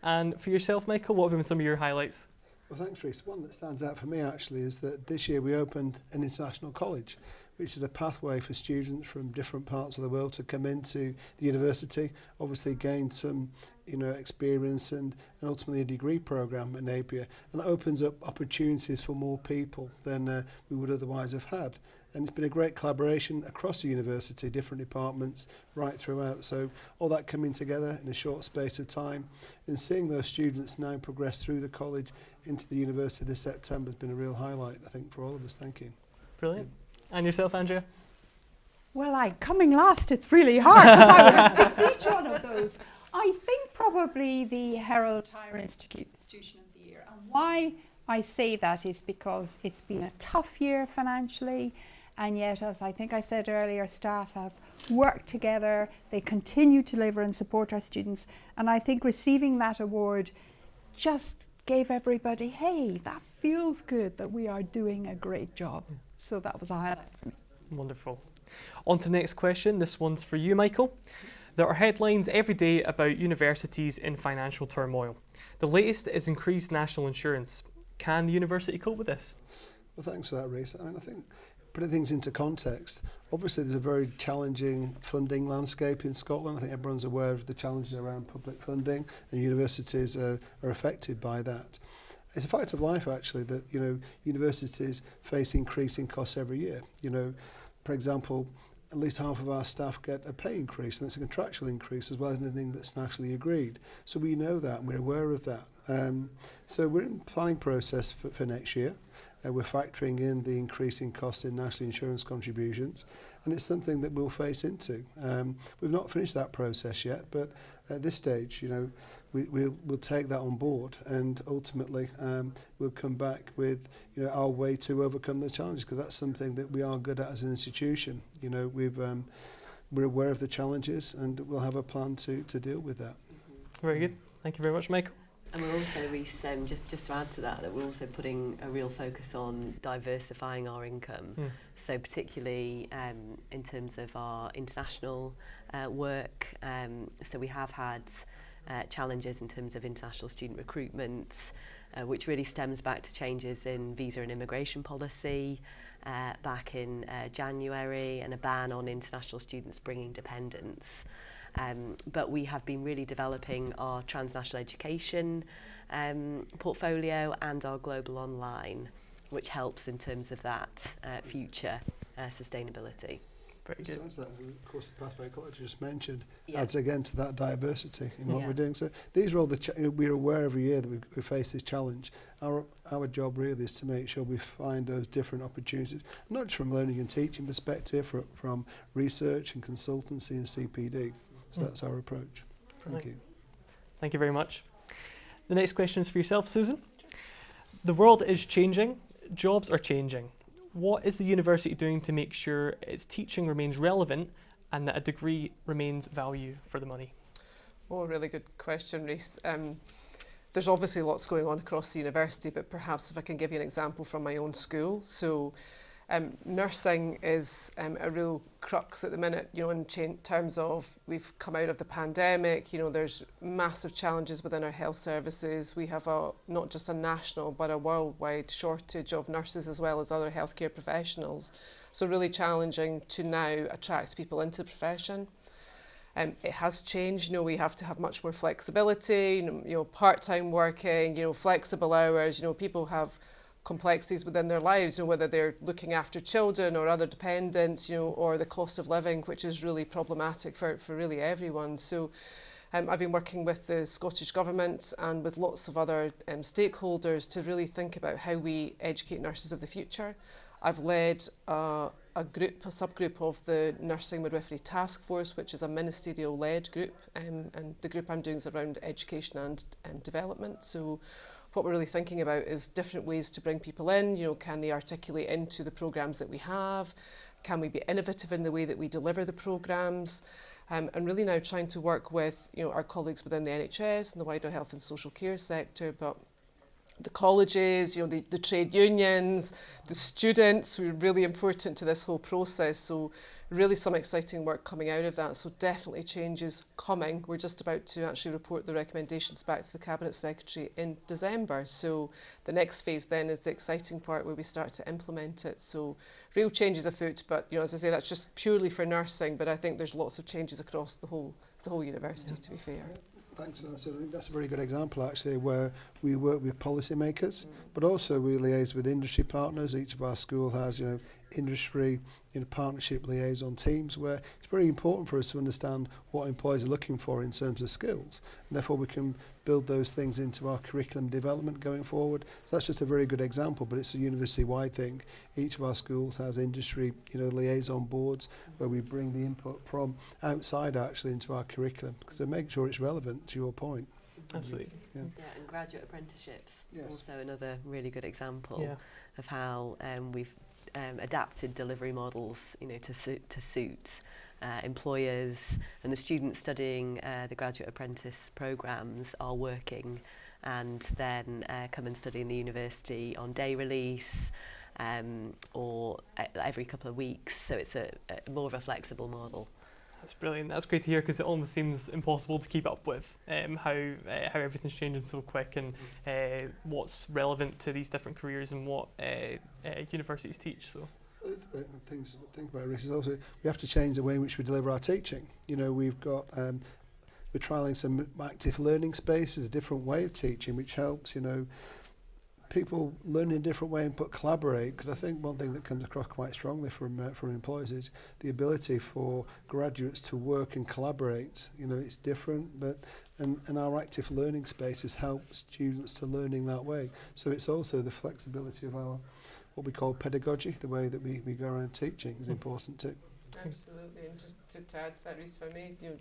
And for yourself, Michael, what have been some of your highlights? Well, thanks, Rhys. One that stands out for me actually is that this year we opened an international college, which is a pathway for students from different parts of the world to come into the university, obviously gain some experience and ultimately a degree programme at Napier. And that opens up opportunities for more people than we would otherwise have had. And it's been a great collaboration across the university, different departments, right throughout. So all that coming together in a short space of time and seeing those students now progress through the college into the university this September has been a real highlight, I think, for all of us. Thank you. Brilliant. And yourself, Andrea? Well, coming last, it's really hard because I would have picked each one of those. I think probably the Harold Higher Institution of the Year. And why I say that is because it's been a tough year financially, and yet, as I think I said earlier, staff have worked together, they continue to deliver and support our students, and I think receiving that award just gave everybody, hey, that feels good that we are doing a great job. So that was a highlight for me. Wonderful. On to the next question. This one's for you, Michael. There are headlines every day about universities in financial turmoil. The latest is increased national insurance. Can the university cope with this? Well, thanks for that, Rhys. I mean, I think putting things into context, obviously there's a very challenging funding landscape in Scotland. I think everyone's aware of the challenges around public funding, and universities are affected by that. it's a fact of life actually that, you know, universities face increasing costs every year. You know, for example, at least half of our staff get a pay increase, and it's a contractual increase as well as anything that's nationally agreed. So we know that and we're aware of that. So we're in the planning process for next year. We're factoring in the increasing costs in national insurance contributions, and it's something that we'll face into. We've not finished that process yet, but at this stage, you know, we'll take that on board, and ultimately we'll come back with, you know, our way to overcome the challenges, because that's something that we are good at as an institution. You know, we're aware of the challenges, and we'll have a plan to deal with that. Very good. Thank you very much, Michael. And we're also, Rhys, just to add to that we're also putting a real focus on diversifying our income. So particularly in terms of our international work. So we have had challenges in terms of international student recruitment, which really stems back to changes in visa and immigration policy back in January, and a ban on international students bringing dependents. But we have been really developing our transnational education portfolio and our global online, which helps in terms of that future sustainability. Very good. So that, of course, the pathway college you just mentioned adds again to that diversity in what we're doing. So these are all the we're aware every year that we face this challenge. Our job really is to make sure we find those different opportunities, not just from learning and teaching perspective, from research and consultancy and CPD. So that's our approach. Thank you. Thank you very much. The next question is for yourself, Susan. The world is changing, jobs are changing. What is the university doing to make sure its teaching remains relevant and that a degree remains value for the money? Oh, really good question, Rhys. There's obviously lots going on across the university, but perhaps if I can give you an example from my own school. So nursing is a real crux at the minute, you know, in terms of we've come out of the pandemic, you know, there's massive challenges within our health services. We have not just a national but a worldwide shortage of nurses as well as other healthcare professionals. So really challenging to now attract people into the profession. It has changed, you know, we have to have much more flexibility, you know, part-time working, you know, flexible hours, you know, people have complexities within their lives, you know, whether they're looking after children or other dependents, you know, or the cost of living, which is really problematic for really everyone. So I've been working with the Scottish Government and with lots of other stakeholders to really think about how we educate nurses of the future. I've led a subgroup of the Nursing Midwifery Task Force, which is a ministerial-led group, and the group I'm doing is around education and development. So what we're really thinking about is different ways to bring people in. You know, can they articulate into the programmes that we have? Can we be innovative in the way that we deliver the programmes? And really now trying to work with, you know, our colleagues within the NHS and the wider health and social care sector, but the colleges, you know, the trade unions, the students were really important to this whole process. So really some exciting work coming out of that. So definitely changes coming. We're just about to actually report the recommendations back to the Cabinet Secretary in December. So the next phase then is the exciting part where we start to implement it. So real changes afoot, but you know, as I say, that's just purely for nursing, but I think there's lots of changes across the whole university, to be fair. Thanks for that. So I think that's a very good example actually, where we work with policymakers, but also we liaise with industry partners. Each of our school has, you know, industry in partnership liaison teams, where it's very important for us to understand what employers are looking for in terms of skills, and therefore we can build those things into our curriculum development going forward. So that's just a very good example, but it's a university-wide thing. Each of our schools has industry, you know, liaison boards where we bring the input from outside actually into our curriculum, to make sure it's relevant to your point. Absolutely. Yeah, and graduate apprenticeships, also another really good example of how we've adapted delivery models, you know, to suit employers, and the students studying the graduate apprentice programmes are working and then come and study in the university on day release or every couple of weeks. So it's a more of a flexible model. That's brilliant. That's great to hear, because it almost seems impossible to keep up with how everything's changing so quick, and what's relevant to these different careers and what universities teach. So things to think about, Rhys, is also we have to change the way in which we deliver our teaching. You know, we've got we're trialling some active learning spaces, a different way of teaching, which helps, you know, people learn in a different way and collaborate, because I think one thing that comes across quite strongly from employers is the ability for graduates to work and collaborate. You know, it's different, but and our active learning spaces help students to learning that way. So it's also the flexibility of our what we call pedagogy, the way that we go around teaching is important too. Absolutely, and just to add to that, Reece, if I may, you know,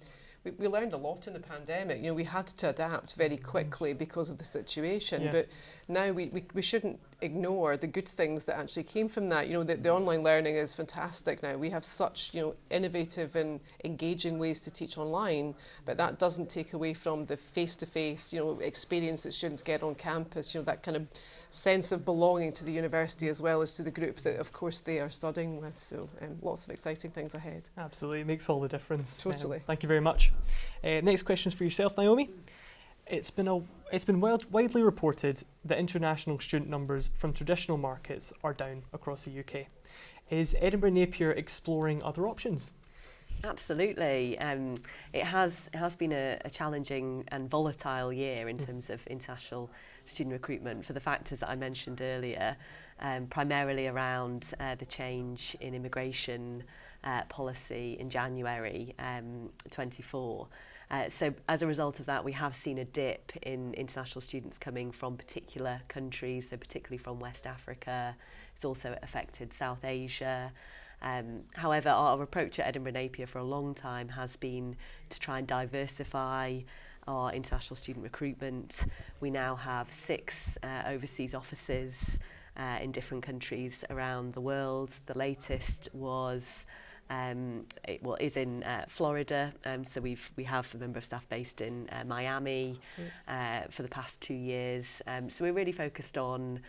we learned a lot in the pandemic. You know, we had to adapt very quickly because of the situation, but now we shouldn't ignore the good things that actually came from that. You know, the online learning is fantastic now. We have such, you know, innovative and engaging ways to teach online, but that doesn't take away from the face-to-face, you know, experience that students get on campus, you know, that kind of sense of belonging to the university as well as to the group that, of course, they are studying with. So lots of exciting things ahead. Absolutely, it makes all the difference. Totally. Thank you very much. Next question is for yourself, Naomi. It's been widely reported that international student numbers from traditional markets are down across the UK. Is Edinburgh Napier exploring other options? Absolutely. It has been a challenging and volatile year in terms of international student recruitment for the factors that I mentioned earlier, primarily around the change in immigration policy in January 24. So as a result of that, we have seen a dip in international students coming from particular countries, so particularly from West Africa. It's also affected South Asia. However, our approach at Edinburgh Napier for a long time has been to try and diversify our international student recruitment. We now have 6 overseas offices in different countries around the world. The latest was is in Florida, so we have a member of staff based in Miami for the past 2 years. So we're really focused on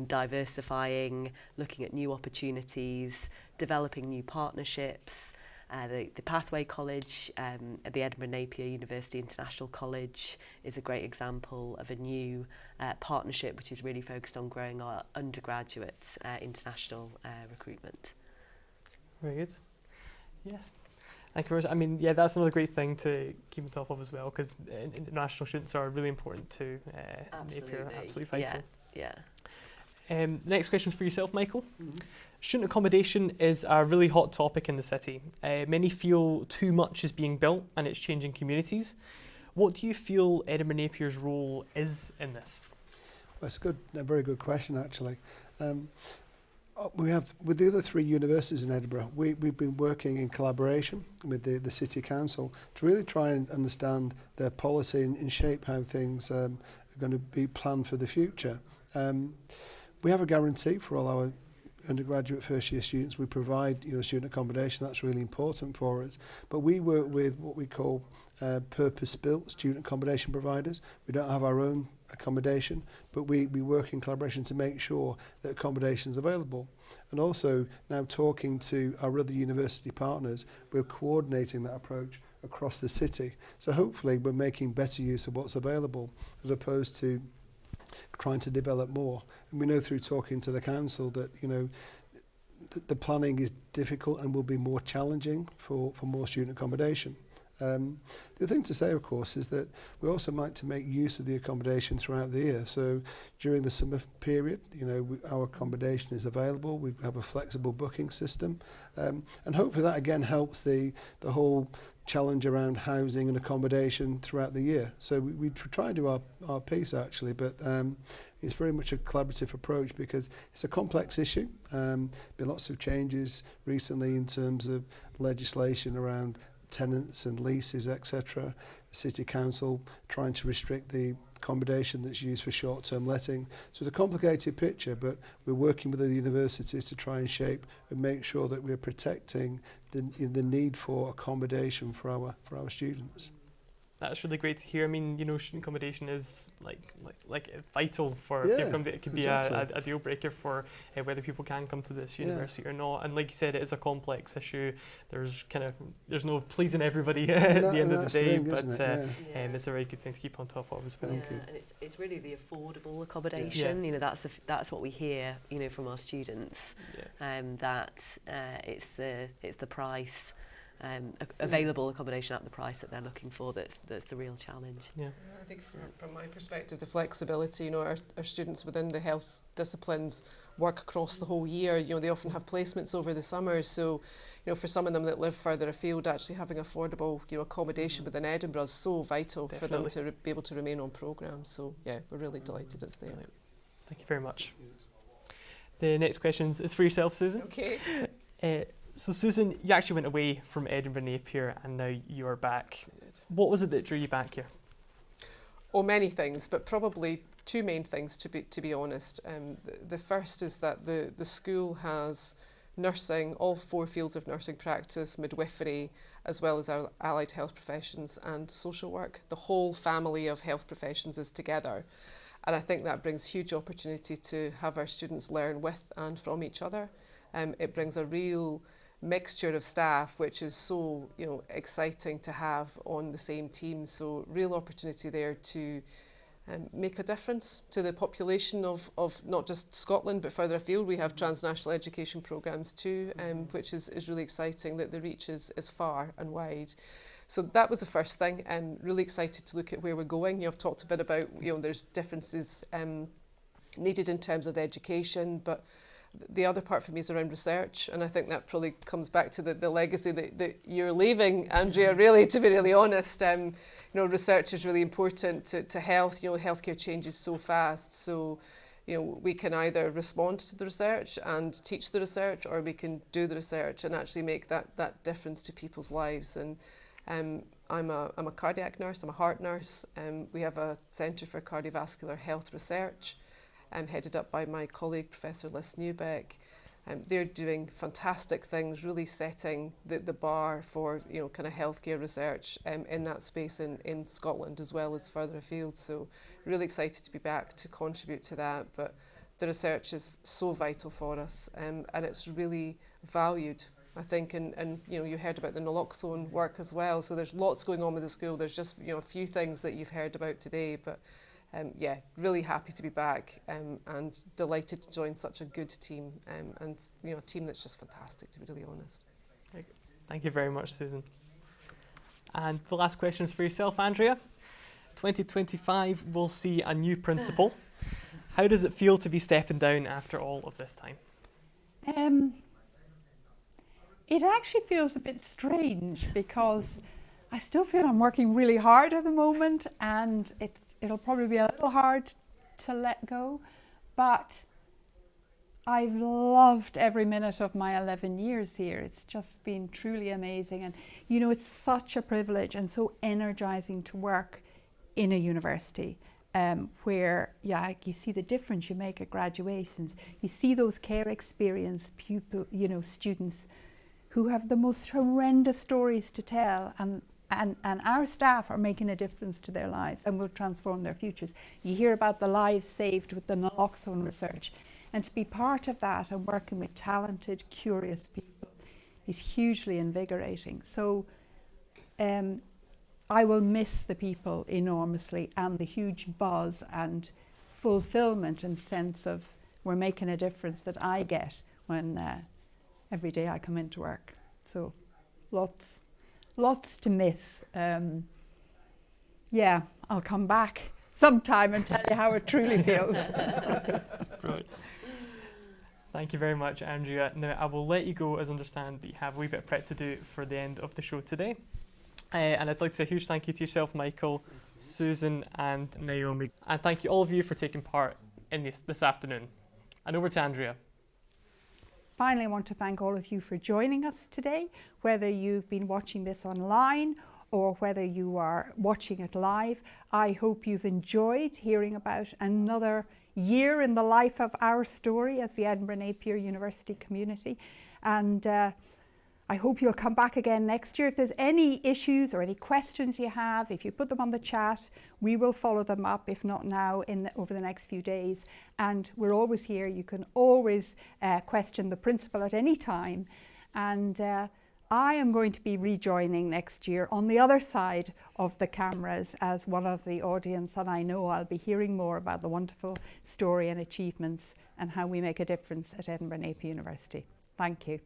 diversifying, looking at new opportunities, developing new partnerships. The Pathway College at the Edinburgh Napier University International College is a great example of a new partnership which is really focused on growing our undergraduate international recruitment. Very good. Yes. Thank you very much. I mean, yeah, that's another great thing to keep on top of as well, because international students are really important to Napier. Absolutely vital. Yeah. Next question is for yourself, Michael. Student accommodation is a really hot topic in the city. Many feel too much is being built and it's changing communities. What do you feel Edinburgh Napier's role is in this? Well, it's a very good question, actually. We have, with the other 3 universities in Edinburgh, we've been working in collaboration with the City Council to really try and understand their policy and shape how things are going to be planned for the future. We have a guarantee for all our undergraduate first year students. We provide student accommodation. That's really important for us. But we work with what we call purpose-built student accommodation providers. We don't have our own accommodation, but we work in collaboration to make sure that accommodation is available. And also now talking to our other university partners, we're coordinating that approach across the city. So hopefully we're making better use of what's available as opposed to trying to develop more. And we know through talking to the council that the planning is difficult and will be more challenging for more student accommodation. The thing to say, of course, is that we also like to make use of the accommodation throughout the year. So during the summer period, our accommodation is available. We have a flexible booking system, and hopefully that again helps the whole challenge around housing and accommodation throughout the year. So we try and do our piece actually, but it's very much a collaborative approach because it's a complex issue. Been lots of changes recently in terms of legislation around tenants and leases, etc. The City Council trying to restrict the accommodation that's used for short-term letting. So it's a complicated picture, but we're working with the universities to try and shape and make sure that we're protecting the need for accommodation for our students. That's really great to hear. I mean, student accommodation is like vital for it could be a deal breaker for whether people can come to this university or not. And like you said, it is a complex issue. There's no pleasing everybody at the end of the day, but it's a very good thing to keep on top of as well. And it's really the affordable accommodation. That's what we hear, from our students. That it's the price available accommodation at the price that they're looking for that's the real challenge. Yeah. I think from my perspective, the flexibility, our students within the health disciplines work across the whole year. They often have placements over the summer, so for some of them that live further afield, actually having affordable accommodation within Edinburgh is so vital for them to be able to remain on programme. So yeah, we're really delighted it's there. Thank you very much. The next question is for yourself, Susan. Okay. So Susan, you actually went away from Edinburgh Napier and now you are back. What was it that drew you back here? Oh, many things, but probably two main things to be honest. The first is that the school has nursing, all 4 fields of nursing practice, midwifery, as well as our allied health professions and social work. The whole family of health professions is together. And I think that brings huge opportunity to have our students learn with and from each other. It brings a real mixture of staff, which is so exciting to have on the same team. So real opportunity there to make a difference to the population of not just Scotland but further afield. We have transnational education programmes too, which is really exciting that the reach is far and wide. So that was the first thing. Really excited to look at where we're going. I've talked a bit about there's differences needed in terms of the education, but the other part for me is around research, and I think that probably comes back to the legacy that you're leaving, Andrea, really, to be really honest. Research is really important to health. Healthcare changes so fast, so we can either respond to the research and teach the research, or we can do the research and actually make that difference to people's lives. And I'm a cardiac nurse, I'm a heart nurse. We have a Centre for Cardiovascular Health Research, headed up by my colleague, Professor Liz Newbeck. They're doing fantastic things, really setting the bar for kind of healthcare research in that space in Scotland as well as further afield. So really excited to be back to contribute to that. But the research is so vital for us, and it's really valued, I think. And you heard about the naloxone work as well. So there's lots going on with the school. There's just a few things that you've heard about today, but. Yeah, really happy to be back and delighted to join such a good team and a team that's just fantastic, to be really honest. Thank you very much, Susan. And the last question is for yourself, Andrea. 2025 will see a new principal. How does it feel to be stepping down after all of this time? It actually feels a bit strange because I still feel I'm working really hard at the moment, and it'll probably be a little hard to let go, but I've loved every minute of my 11 years here. It's just been truly amazing, and it's such a privilege and so energizing to work in a university where you see the difference you make at graduations. You see those care experience students who have the most horrendous stories to tell, and our staff are making a difference to their lives and will transform their futures. You hear about the lives saved with the naloxone research, and to be part of that and working with talented, curious people is hugely invigorating. So I will miss the people enormously, and the huge buzz and fulfillment and sense of we're making a difference that I get when every day I come into work. So lots to miss. I'll come back sometime and tell you how it truly feels. Right. Thank you very much, Andrea. Now, I will let you go, as I understand that you have a wee bit of prep to do for the end of the show today. And I'd like to say a huge thank you to yourself, Michael, Susan and Naomi. And thank you all of you for taking part in this afternoon. And over to Andrea. Finally, I want to thank all of you for joining us today, whether you've been watching this online or whether you are watching it live. I hope you've enjoyed hearing about another year in the life of our story as the Edinburgh Napier University community. And I hope you'll come back again next year. If there's any issues or any questions you have, if you put them on the chat, we will follow them up, if not now, over the next few days. And we're always here. You can always question the principal at any time. And I am going to be rejoining next year on the other side of the cameras as one of the audience, and I know I'll be hearing more about the wonderful story and achievements and how we make a difference at Edinburgh Napier University. Thank you.